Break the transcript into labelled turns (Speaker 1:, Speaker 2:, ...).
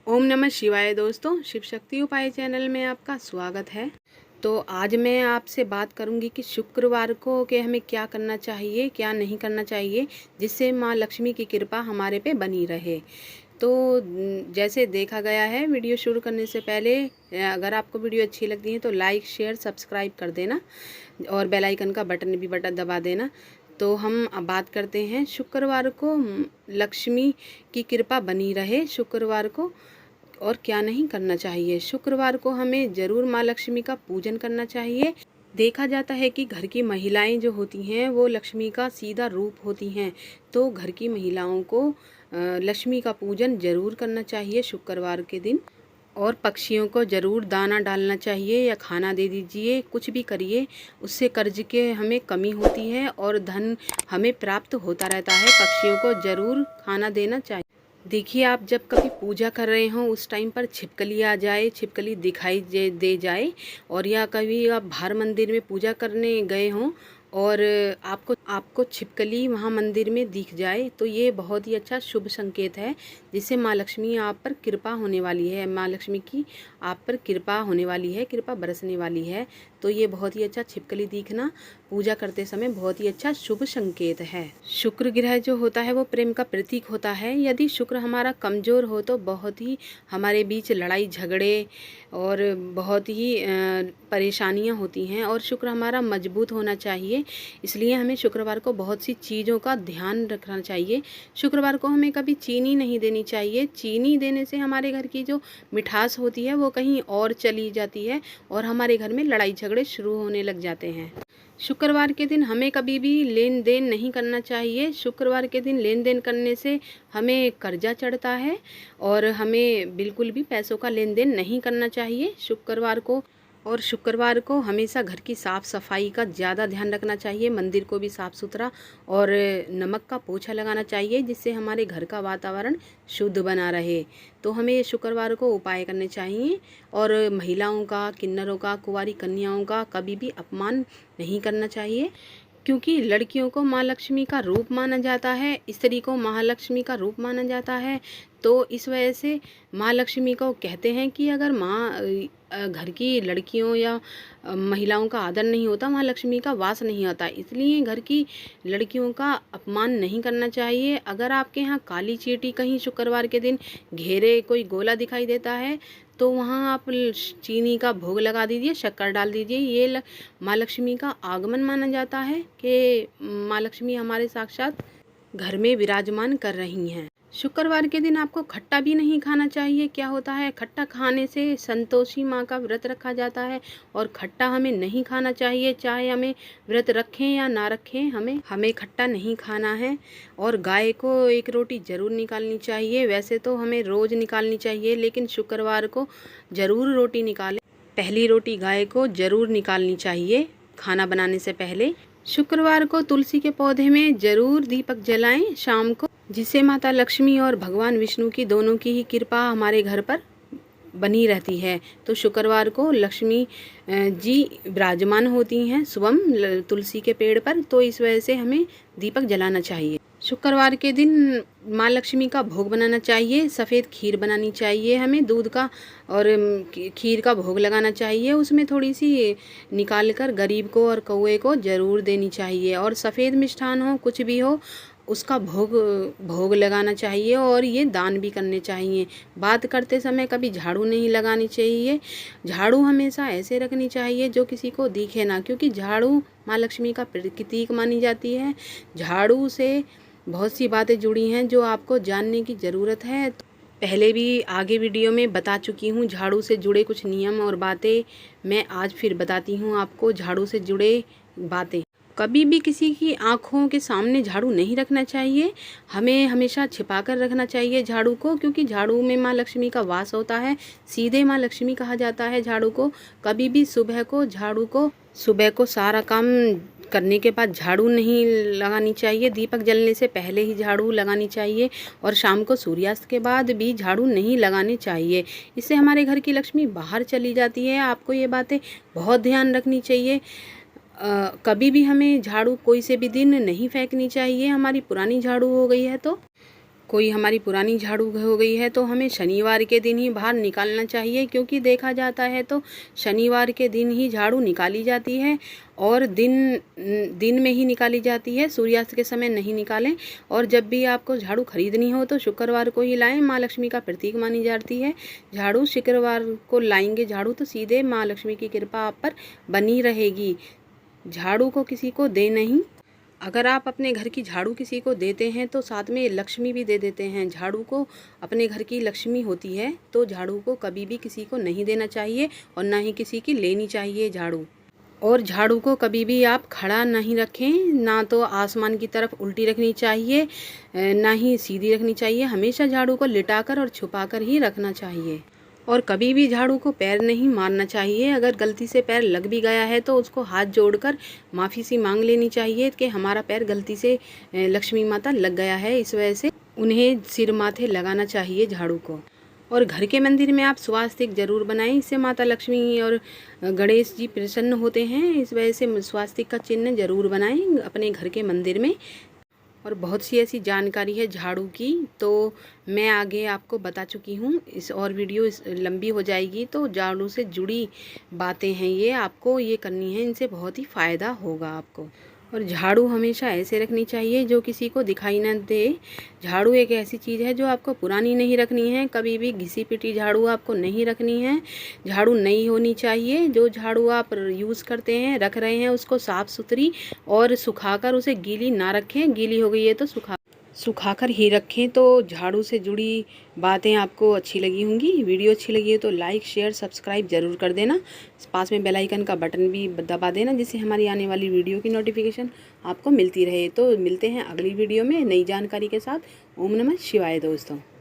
Speaker 1: ओम नमः शिवाय। दोस्तों, शिव शक्ति उपाय चैनल में आपका स्वागत है। तो आज मैं आपसे बात करूंगी कि शुक्रवार को के हमें क्या करना चाहिए, क्या नहीं करना चाहिए, जिससे माँ लक्ष्मी की कृपा हमारे पे बनी रहे। तो जैसे देखा गया है, वीडियो शुरू करने से पहले अगर आपको वीडियो अच्छी लगती है तो लाइक शेयर सब्सक्राइब कर देना और बेल आइकन का बटन भी दबा देना। तो हम अब बात करते हैं शुक्रवार को लक्ष्मी की कृपा बनी रहे शुक्रवार को और क्या नहीं करना चाहिए। शुक्रवार को हमें ज़रूर माँ लक्ष्मी का पूजन करना चाहिए। देखा जाता है कि घर की महिलाएं जो होती हैं वो लक्ष्मी का सीधा रूप होती हैं। तो घर की महिलाओं को लक्ष्मी का पूजन ज़रूर करना चाहिए शुक्रवार के दिन। और पक्षियों को ज़रूर दाना डालना चाहिए या खाना दे दीजिए, कुछ भी करिए, उससे कर्ज के हमें कमी होती है और धन हमें प्राप्त होता रहता है। पक्षियों को ज़रूर खाना देना चाहिए। देखिए, आप जब कभी पूजा कर रहे हों उस टाइम पर छिपकली आ जाए, छिपकली दिखाई दे जाए, और या कभी आप बाहर मंदिर में पूजा करने गए हों और आपको आपको छिपकली वहाँ मंदिर में दिख जाए तो ये बहुत ही अच्छा शुभ संकेत है, जिससे माँ लक्ष्मी आप पर कृपा होने वाली है। माँ लक्ष्मी की आप पर कृपा होने वाली है, कृपा बरसने वाली है। तो ये बहुत ही अच्छा छिपकली दिखना पूजा करते समय बहुत ही अच्छा शुभ संकेत है। शुक्र ग्रह जो होता है वो प्रेम का प्रतीक होता है। यदि शुक्र हमारा कमज़ोर हो तो बहुत ही हमारे बीच लड़ाई झगड़े और बहुत ही परेशानियां होती हैं। और शुक्र हमारा मजबूत होना चाहिए, इसलिए हमें शुक्रवार को बहुत सी चीज़ों का ध्यान रखना चाहिए। शुक्रवार को हमें कभी चीनी नहीं देनी चाहिए। चीनी देने से हमारे घर की जो मिठास होती है वो कहीं और चली जाती है और हमारे घर में लड़ाई झगड़े शुरू होने लग जाते हैं। शुक्रवार के दिन हमें कभी भी लेन देन नहीं करना चाहिए। शुक्रवार के दिन लेन देन करने से हमें कर्जा चढ़ता है और हमें बिल्कुल भी पैसों का लेन देन नहीं करना चाहिए शुक्रवार को। और शुक्रवार को हमेशा घर की साफ़ सफाई का ज़्यादा ध्यान रखना चाहिए, मंदिर को भी साफ़ सुथरा और नमक का पोछा लगाना चाहिए, जिससे हमारे घर का वातावरण शुद्ध बना रहे। तो हमें शुक्रवार को उपाय करने चाहिए। और महिलाओं का, किन्नरों का, कुंवारी कन्याओं का कभी भी अपमान नहीं करना चाहिए, क्योंकि लड़कियों को माँ लक्ष्मी का रूप माना जाता है, स्त्री को महालक्ष्मी का रूप माना जाता है। तो इस वजह से माँ लक्ष्मी को कहते हैं कि अगर घर की लड़कियों या महिलाओं का आदर नहीं होता, माँ लक्ष्मी का वास नहीं आता। इसलिए घर की लड़कियों का अपमान नहीं करना चाहिए। अगर आपके यहाँ काली चींटी कहीं शुक्रवार के दिन घेरे कोई गोला दिखाई देता है तो वहाँ आप चीनी का भोग लगा दीजिए, शक्कर डाल दीजिए। ये माँ लक्ष्मी का आगमन माना जाता है कि माँ लक्ष्मी हमारे साक्षात घर में विराजमान कर रही हैं। शुक्रवार के दिन आपको खट्टा भी नहीं खाना चाहिए। क्या होता है, खट्टा खाने से संतोषी माँ का व्रत रखा जाता है और खट्टा हमें नहीं खाना चाहिए। चाहे हमें व्रत रखें या ना रखें, हमें खट्टा नहीं खाना है। और गाय को एक रोटी ज़रूर निकालनी चाहिए। वैसे तो हमें रोज़ निकालनी चाहिए, लेकिन शुक्रवार को ज़रूर रोटी निकालें। पहली रोटी गाय को ज़रूर निकालनी चाहिए खाना बनाने से पहले। शुक्रवार को तुलसी के पौधे में ज़रूर दीपक जलाएं शाम को, जिससे माता लक्ष्मी और भगवान विष्णु की दोनों की ही कृपा हमारे घर पर बनी रहती है। तो शुक्रवार को लक्ष्मी जी विराजमान होती हैं शुभम तुलसी के पेड़ पर, तो इस वजह से हमें दीपक जलाना चाहिए। शुक्रवार के दिन माँ लक्ष्मी का भोग बनाना चाहिए। सफ़ेद खीर बनानी चाहिए, हमें दूध का और खीर का भोग लगाना चाहिए। उसमें थोड़ी सी निकाल कर गरीब को और कौवे को ज़रूर देनी चाहिए। और सफ़ेद मिष्ठान हो, कुछ भी हो, उसका भोग लगाना चाहिए और ये दान भी करने चाहिए। बात करते समय कभी झाड़ू नहीं लगानी चाहिए। झाड़ू हमेशा ऐसे रखनी चाहिए जो किसी को दिखे ना, क्योंकि झाड़ू माँ लक्ष्मी का प्रतीक मानी जाती है। झाड़ू से बहुत सी बातें जुड़ी हैं जो आपको जानने की ज़रूरत है। पहले भी आगे वीडियो में बता चुकी हूँ झाड़ू से जुड़े कुछ नियम और बातें। मैं आज फिर बताती हूँ आपको झाड़ू से जुड़े बातें। कभी भी किसी की आँखों के सामने झाड़ू नहीं रखना चाहिए। हमें हमेशा छिपा कर रखना चाहिए झाड़ू को, क्योंकि झाड़ू में माँ लक्ष्मी का वास होता है। सीधे माँ लक्ष्मी कहा जाता है झाड़ू को। कभी भी सुबह को सारा काम करने के बाद झाड़ू नहीं लगानी चाहिए। दीपक जलने से पहले ही झाड़ू लगानी चाहिए और शाम को सूर्यास्त के बाद भी झाड़ू नहीं लगानी चाहिए। इससे हमारे घर की लक्ष्मी बाहर चली जाती है। आपको ये बातें बहुत ध्यान रखनी चाहिए। कभी भी हमें झाड़ू कोई से भी दिन नहीं फेंकनी चाहिए। हमारी पुरानी झाड़ू हो गई है तो कोई हमारी पुरानी झाड़ू हो गई है तो हमें शनिवार के दिन ही बाहर निकालना चाहिए, क्योंकि देखा जाता है तो शनिवार के दिन ही झाड़ू निकाली जाती है और दिन में ही निकाली जाती है, सूर्यास्त के समय नहीं निकालें। और जब भी आपको झाड़ू खरीदनी हो तो शुक्रवार को ही लाएं, माँ लक्ष्मी का प्रतीक मानी जाती है झाड़ू। शुक्रवार को लाएंगे झाड़ू तो सीधे माँ लक्ष्मी की कृपा आप पर बनी रहेगी। झाड़ू को किसी को दे नहीं, अगर आप अपने घर की झाड़ू किसी को देते हैं तो साथ में लक्ष्मी भी दे देते हैं। झाड़ू को अपने घर की लक्ष्मी होती है, तो झाड़ू को कभी भी किसी को नहीं देना चाहिए और ना ही किसी की लेनी चाहिए झाड़ू। और झाड़ू को कभी भी आप खड़ा नहीं रखें, ना तो आसमान की तरफ उल्टी रखनी चाहिए, ना ही सीधी रखनी चाहिए। हमेशा झाड़ू को लिटाकर और छुपाकर ही रखना चाहिए। और कभी भी झाड़ू को पैर नहीं मारना चाहिए। अगर गलती से पैर लग भी गया है तो उसको हाथ जोड़कर माफ़ी सी मांग लेनी चाहिए कि हमारा पैर गलती से लक्ष्मी माता लग गया है, इस वजह से उन्हें सिर माथे लगाना चाहिए झाड़ू को। और घर के मंदिर में आप स्वास्तिक जरूर बनाएं, इससे माता लक्ष्मी और गणेश जी प्रसन्न होते हैं। इस वजह से स्वास्तिक का चिन्ह जरूर बनाएं अपने घर के मंदिर में। और बहुत सी ऐसी जानकारी है झाड़ू की, तो मैं आगे आपको बता चुकी हूँ। इस और वीडियो लंबी हो जाएगी, तो झाड़ू से जुड़ी बातें हैं ये आपको ये करनी है, इनसे बहुत ही फ़ायदा होगा आपको। और झाड़ू हमेशा ऐसे रखनी चाहिए जो किसी को दिखाई न दे। झाड़ू एक ऐसी चीज़ है जो आपको पुरानी नहीं रखनी है, कभी भी घिसी पिटी झाड़ू आपको नहीं रखनी है। झाड़ू नई होनी चाहिए। जो झाड़ू आप यूज़ करते हैं, रख रहे हैं, उसको साफ़ सुथरी और सुखाकर, उसे गीली ना रखें। गीली हो गई है तो सुखाकर ही रखें। तो झाड़ू से जुड़ी बातें आपको अच्छी लगी होंगी। वीडियो अच्छी लगी हो तो लाइक शेयर सब्सक्राइब ज़रूर कर देना। पास में बेल आइकन का बटन भी दबा देना, जिससे हमारी आने वाली वीडियो की नोटिफिकेशन आपको मिलती रहे। तो मिलते हैं अगली वीडियो में नई जानकारी के साथ। ओम नमः शिवाय दोस्तों।